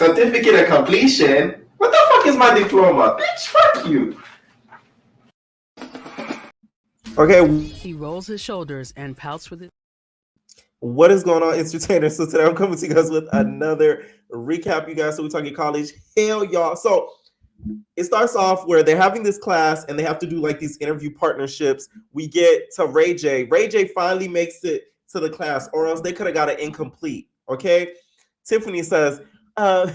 certificate of completion. What the fuck is my diploma? Bitch, fuck you. Okay. He rolls his shoulders and pouts with it. What is going on, entertainers? So today I'm coming to you guys with another recap, you guys. So we're talking college. Hell, y'all. So it starts off where they're having this class and they have to do like these interview partnerships. We get to Ray J. Ray J finally makes it to the class, or else they could have got it incomplete. Okay. Tiffany says, I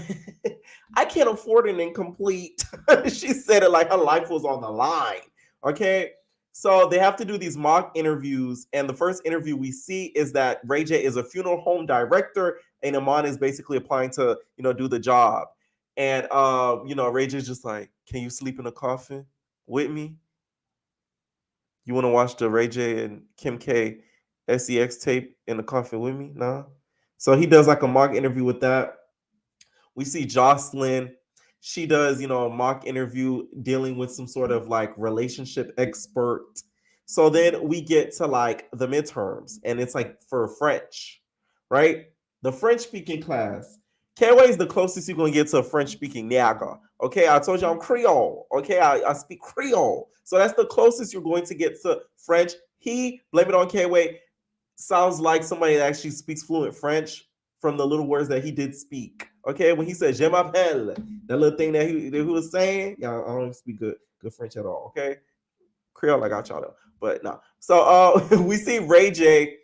can't afford an incomplete. She said it like her life was on the line. Okay. So they have to do these mock interviews, and the first interview we see is that Ray J is a funeral home director, and Iman is basically applying to, do the job. And Ray J's just like, can you sleep in a coffin with me? You want to watch the Ray J and Kim K SEX tape in the coffin with me? Nah. So he does like a mock interview with that. We see Jocelyn. She does, a mock interview dealing with some sort of like relationship expert. So then we get to like the midterms, and it's like for French, right? The French speaking class. K-Way is the closest you're going to get to a French speaking nigga. Okay, I told you I'm Creole. Okay, I speak Creole. So that's the closest you're going to get to French. He, blame it on K-Way, sounds like somebody that actually speaks fluent French from the little words that he did speak. Okay, when he said "je m'appelle," that little thing that he was saying, y'all, I don't speak good French at all. Okay, Creole, I got y'all though, but no. So we see Ray J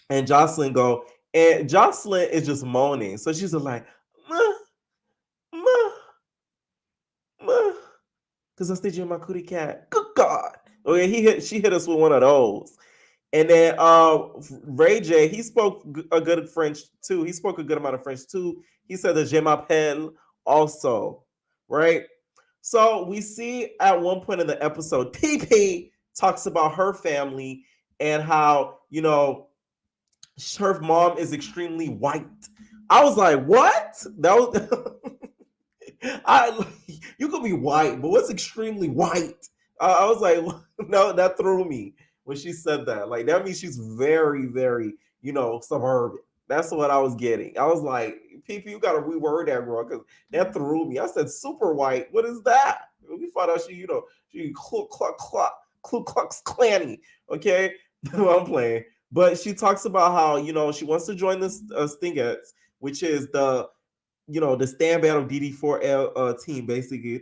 and Jocelyn go, and Jocelyn is just moaning. So she's just like, ma, ma, ma, because I stayed in my cootie cat. Good God. Okay, she hit us with one of those. And then Ray J, he spoke a good French too. He spoke a good amount of French too. He said the "je m'appelle" also, right? So we see at one point in the episode, PP talks about her family and how, her mom is extremely white. I was like, what? That was you could be white, but what's extremely white? I was like, no, that threw me when she said that. Like, that means she's very, very, suburban. That's what I was getting. I was like, PP, you got to reword that, girl, because that threw me. I said super white. What is that? We found out she Ku Klux Klanny. Okay, I'm playing. But she talks about how, she wants to join this Stingettes, which is the stand battle DD4L team, basically.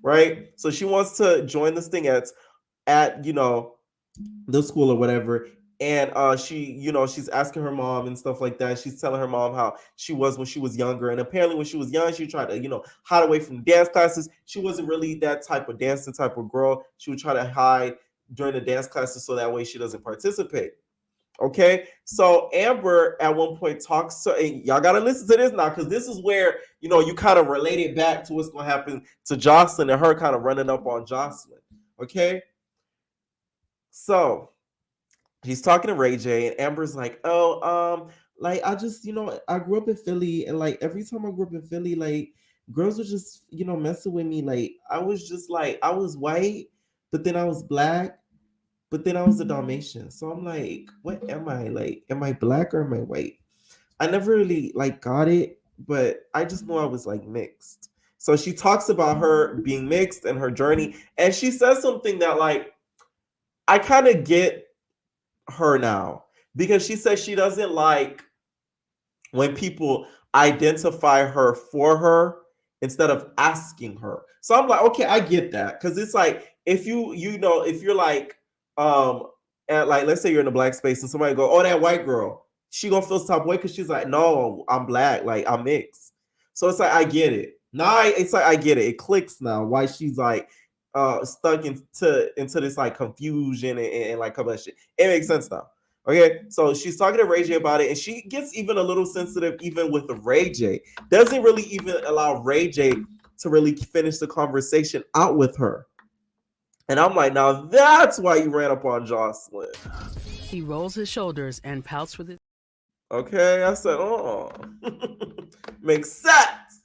Right? So she wants to join the Stingettes at, the school or whatever. And she's asking her mom and stuff like that. She's telling her mom how she was when she was younger. And apparently when she was young, she tried to, hide away from dance classes. She wasn't really that type of dancing type of girl. She would try to hide during the dance classes so that way she doesn't participate. Okay, so Amber at one point talks to, and y'all gotta listen to this now, because this is where you kind of relate it back to what's gonna happen to Jocelyn and her kind of running up on Jocelyn. Okay, so he's talking to Ray J, and Amber's like, "Oh, like I just, I grew up in Philly, and like every time I grew up in Philly, like girls were just, messing with me. Like I was just like I was white, but then I was black, but then I was a Dalmatian. So I'm like, what am I? Like, am I black or am I white? I never really like got it, but I just know I was like mixed." So she talks about her being mixed and her journey, and she says something that like I kind of get her now, because she says she doesn't like when people identify her for her instead of asking her. So I'm like, okay, I get that, because it's like if if you're like at like, let's say you're in a black space and somebody go, oh, that white girl, she gonna feel some way because she's like, no, I'm black, like I'm mixed. So it's like I get it now. It's like I get it. It clicks now why she's like stuck into this like confusion and like all that shit. It makes sense now. Okay, so she's talking to Ray J about it, and she gets even a little sensitive, even with the Ray J. Doesn't really even allow Ray J to really finish the conversation out with her. And I'm like, now that's why you ran up on Jocelyn. He rolls his shoulders and pouts with it. Okay, I said, oh, makes sense.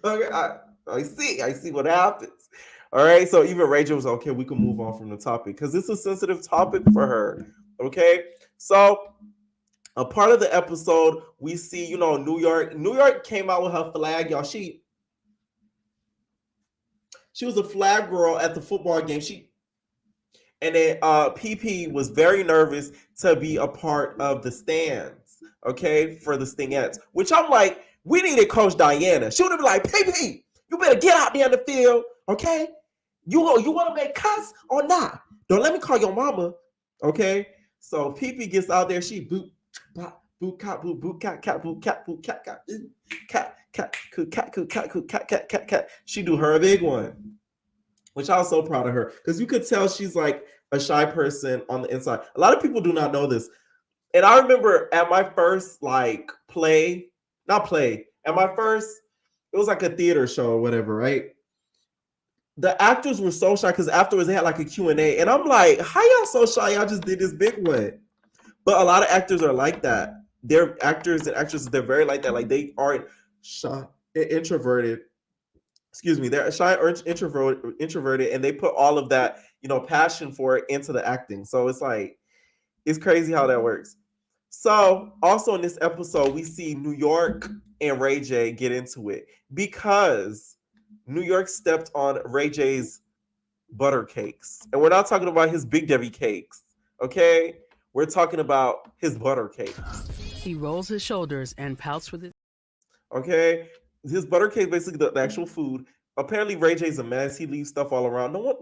Okay, I see what happens. All right. So even Rachel was okay. We can move on from the topic because it's a sensitive topic for her. Okay. So a part of the episode, we see, New York. New York came out with her flag, y'all. She was a flag girl at the football game. And then PP was very nervous to be a part of the stands, okay, for the Stingettes. Which I'm like, we needed Coach Diana. She would have been like, PP, you better get out there in the field, okay? You want to make cuts or not? Don't let me call your mama, okay? So PP gets out there. She boot, bop, boot, cat, boot, cat, boot, cat, boot, cat, cat. She do her big one, which I was so proud of her because you could tell she's like a shy person on the inside. A lot of people do not know this. And I remember at my first like at my first, it was like a theater show or whatever, right? The actors were so shy because afterwards they had like a Q&A. And I'm like, how y'all so shy? Y'all just did this big one. But a lot of actors are like that. They're actors and actresses, they're very like that. Like they aren't shy, introverted. Excuse me, they're shy or introverted, and they put all of that, passion for it into the acting. So it's like, it's crazy how that works. So also in this episode, we see New York and Ray J get into it because New York stepped on Ray J's butter cakes. And we're not talking about his Big Debbie cakes, okay? We're talking about his butter cakes. He rolls his shoulders and pouts with it. Okay? His butter cake, basically the actual food. Apparently, Ray J's a mess. He leaves stuff all around. No one,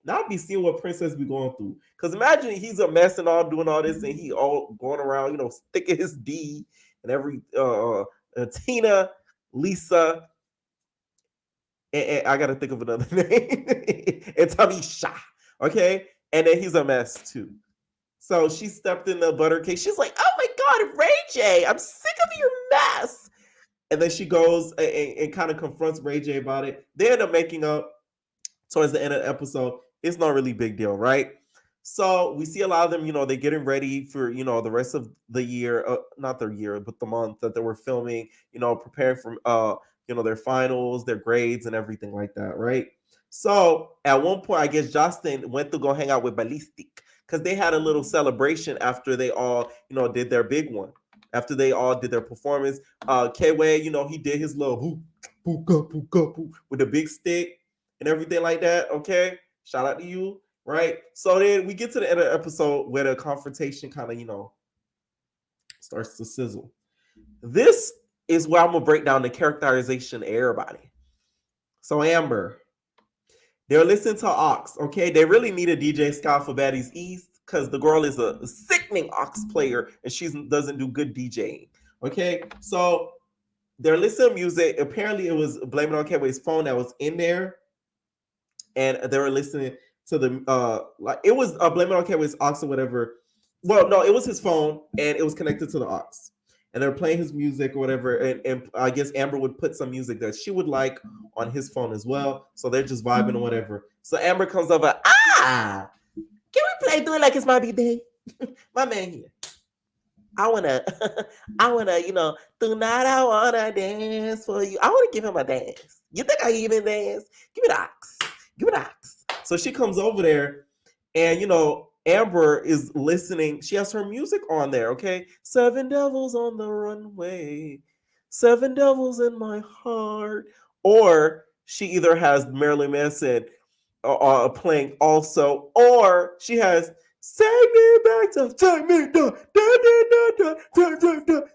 now be seeing what Princess be going through. Because imagine he's a mess and all doing all this, and he all going around, sticking his D and every Tina, Lisa, and I gotta think of another name, and Tamisha. Okay, and then he's a mess too. So she stepped in the butter cake. She's like, "Oh my God, Ray J, I'm sick of your mess." And then she goes and kind of confronts Ray J about it. They end up making up towards the end of the episode. It's not really big deal, right? So we see a lot of them, they're getting ready for, the rest of the year, not their year, but the month that they were filming, preparing for, their finals, their grades and everything like that, right? So at one point, I guess Justin went to go hang out with Ballistic because they had a little celebration after they all, did their big one. After they all did their performance, K-Way, he did his little boo, with the big stick and everything like that. Okay, shout out to you, right? So then we get to the end of the episode where the confrontation kind of, starts to sizzle. This is where I'm gonna break down the characterization of everybody. So Amber, they're listening to Ox. Okay, they really need a DJ Scott for Baddies East because the girl is a sickening Ox player and she doesn't do good DJing. Okay, so they're listening to music. Apparently, it was Blame It on K-Way's phone that was in there, and they were listening to the like it was Blame It on K-Way's aux or whatever. Well, no, it was his phone and it was connected to the aux. And they're playing his music or whatever. And I guess Amber would put some music that she would like on his phone as well. So they're just vibing or whatever. So Amber comes over, can we play Do It Like It's My birthday? My man here. I wanna, tonight I wanna dance for you. I wanna give him a dance. You think I give him a dance? Give me the ox. Give me the ox. So she comes over there, and Amber is listening. She has her music on there. Okay, Seven Devils on the Runway, Seven Devils in My Heart, or she either has Marilyn Manson playing also, or she has Save Me Back to Take Me Down,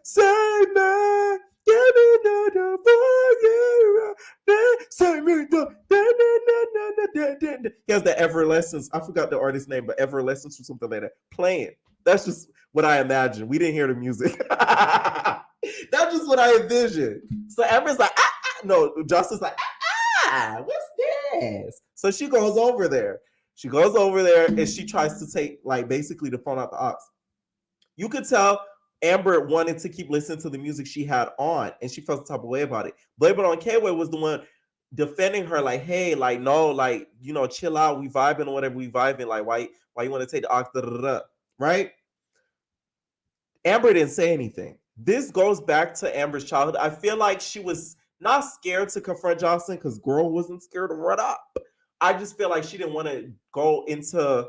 Save Me, give me the Save Me down. He has the Everlessence. I forgot the artist's name, but Everlessence or something like that. Playing. That's just what I imagine. We didn't hear the music. That's just what I envisioned. So Amber's like, no, Justin's like, what's this? So she goes over there. She goes over there and she tries to take, like, basically the phone out the aux. You could tell Amber wanted to keep listening to the music she had on, and she felt the type of way about it. Blame It on K-Way was the one defending her, like, hey, like, no, like, chill out, we vibing or whatever, we vibing, like, why you want to take the aux, right? Amber didn't say anything. This goes back to Amber's childhood. I feel like she was not scared to confront Johnson because girl wasn't scared to run up. I just feel like she didn't want to go into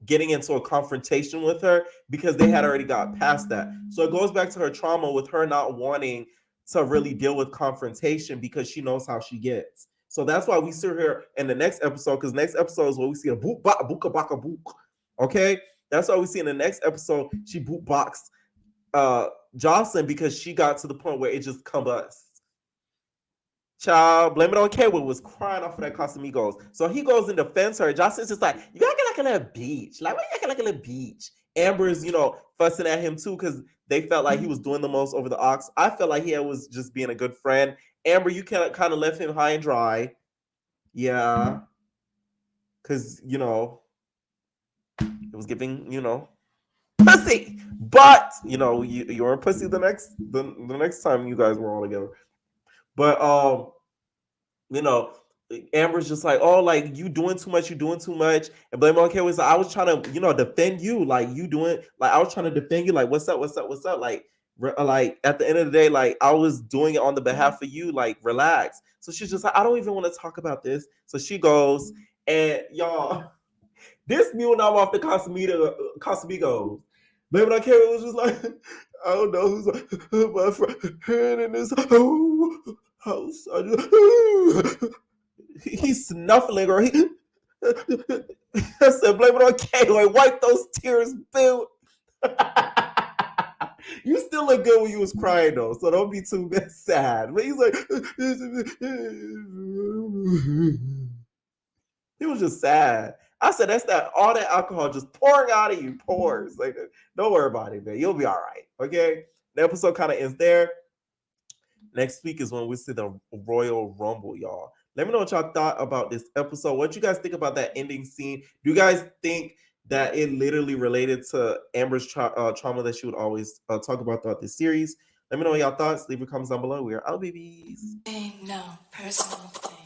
getting into a confrontation with her because they had already got past that. So it goes back to her trauma with her not wanting to really deal with confrontation because she knows how she gets. So that's why we see her in the next episode, because next episode is where we see a boot ba booka baka book. Okay? That's why we see in the next episode she boot boxed Jocelyn because she got to the point where it just combusts. Child, blame it on K. Was crying off of that Casamigos. So he goes and defends her. Jocelyn's just like, you acting like a little beach. Like, why you acting like a little beach? Amber's, fussing at him too because they felt like he was doing the most over the ox. I felt like he was just being a good friend. Amber, you kind of left him high and dry. Yeah. Because, it was giving, pussy. But, you were pussy the next time you guys were all together. But, Amber's just like, oh, like you doing too much, and Blame on K was like, I was trying to, defend you, like you doing, like I was trying to defend you, like what's up, like at the end of the day, like I was doing it on the behalf of you, like relax. So she's just like, I don't even want to talk about this. So she goes, and y'all, this mule now off the Casamigos. Blame on K was just like, I don't know who's my friend in this house. He's snuffling or he I said blame it on K. Like wipe those tears, Bill. You still look good when you was crying though, so don't be too sad. But he's like he was just sad. I said that's that all that alcohol just pouring out of you, pours. Like don't worry about it, man. You'll be all right. Okay. The episode kind of ends there. Next week is when we see the Royal Rumble, y'all. Let me know what y'all thought about this episode. What you guys think about that ending scene? Do you guys think that it literally related to Amber's trauma that she would always talk about throughout this series? Let me know y'all thoughts. Leave your comments down below. We are out, babies. No personal thing.